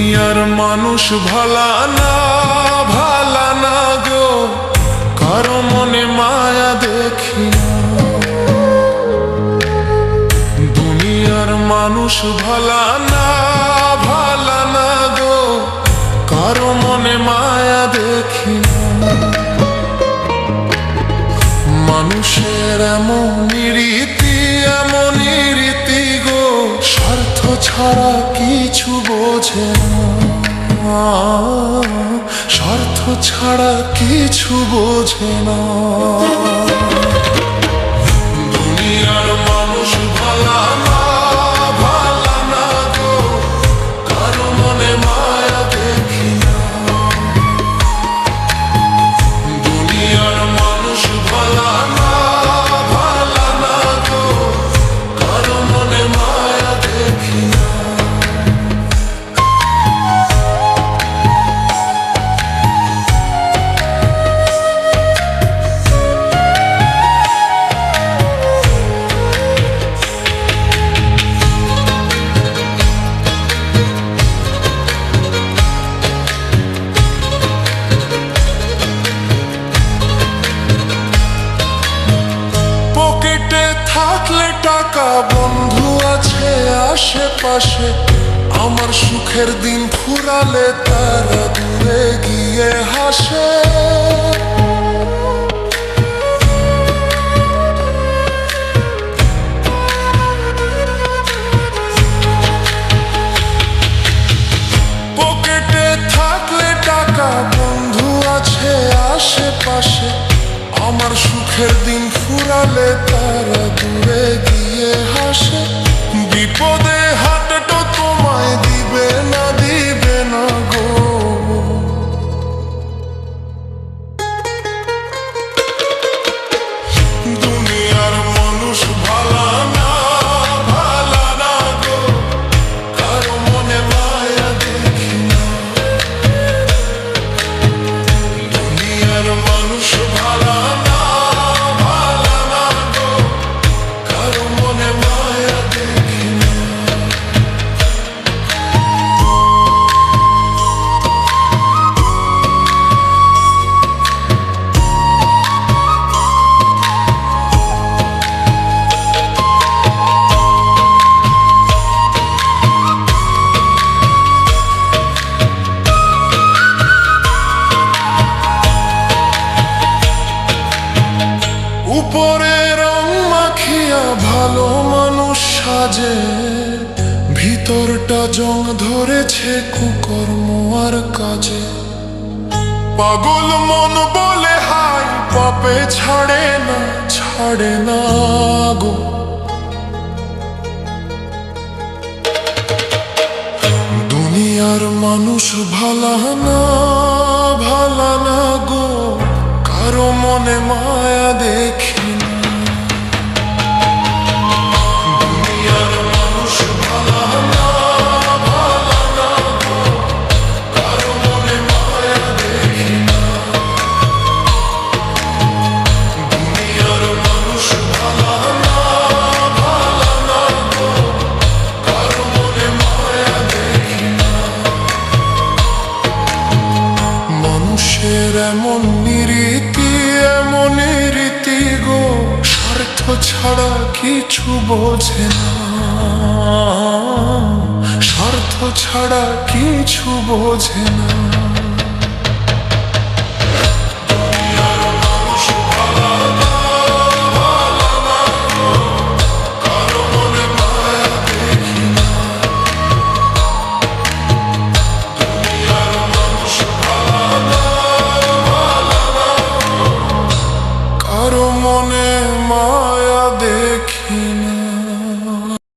দুনিয়ার মানুষ ভালা না ভালা না গো, কারো মনে মায়া দেখি না। দুনিয়ার মানুষ ভালা না ভালা না গো, কারো মনে মায়া দেখি না। মানুষের এমনই রীতি গো, স্বার্থ ছাড়া কিছু বোঝে না, স্বার্থ ছাড়া কিছু বোঝে না। দুনিয়ার মানুষ ভালা না ভালা না গো, কারো মনে মায়া দেখি না। দুনিয়ার মানুষ ভালা না ভালা না গো, কারো মনে মায়া দেখি না। থাকলে টাকা, বন্ধু আছে আশেপাশে, আমার সুখের দিন ফুরালে তারা দূরে গিয়ে হাসে। পকেটে থাকলে টাকা, বন্ধু আছে আশেপাশে, আমার সুখের দিন ফুরালে তারা দূরে গিয়ে হাসে। বিপদে হাতটা তোমায় দিবে না গো, দুনিয়ার মানুষ ভালা না ভালা না গো, কারো মনে মায়া দেখি না। দুনিয়ার মানুষ ভালা না ভালা না গো, কারো মনে মায়া দেখি না। উপরে রং মাখিয়া ভালো মানুষ সাজে, ভিতরটা জং ধরেছে কুকর্ম আর কাজে। পাগল মন বলে হাই, পাপে ছাড়ে না গো। দুনিয়ার মানুষ ভালা না ভালা না গো, কারো মনে মায়া দেখি না। দুনিয়ার মানুষ ভালা না ভালা না গো, কারো মনে মায়া দেখি না। দুনিয়ার মানুষ ভালা না ভালা না গো, কারো মনে মায়া দেখি না। মানুষের এমনই রীতি গো, স্বার্থ ছাড়া কিছু বোঝে না, স্বার্থ ছাড়া কিছু বোঝে না।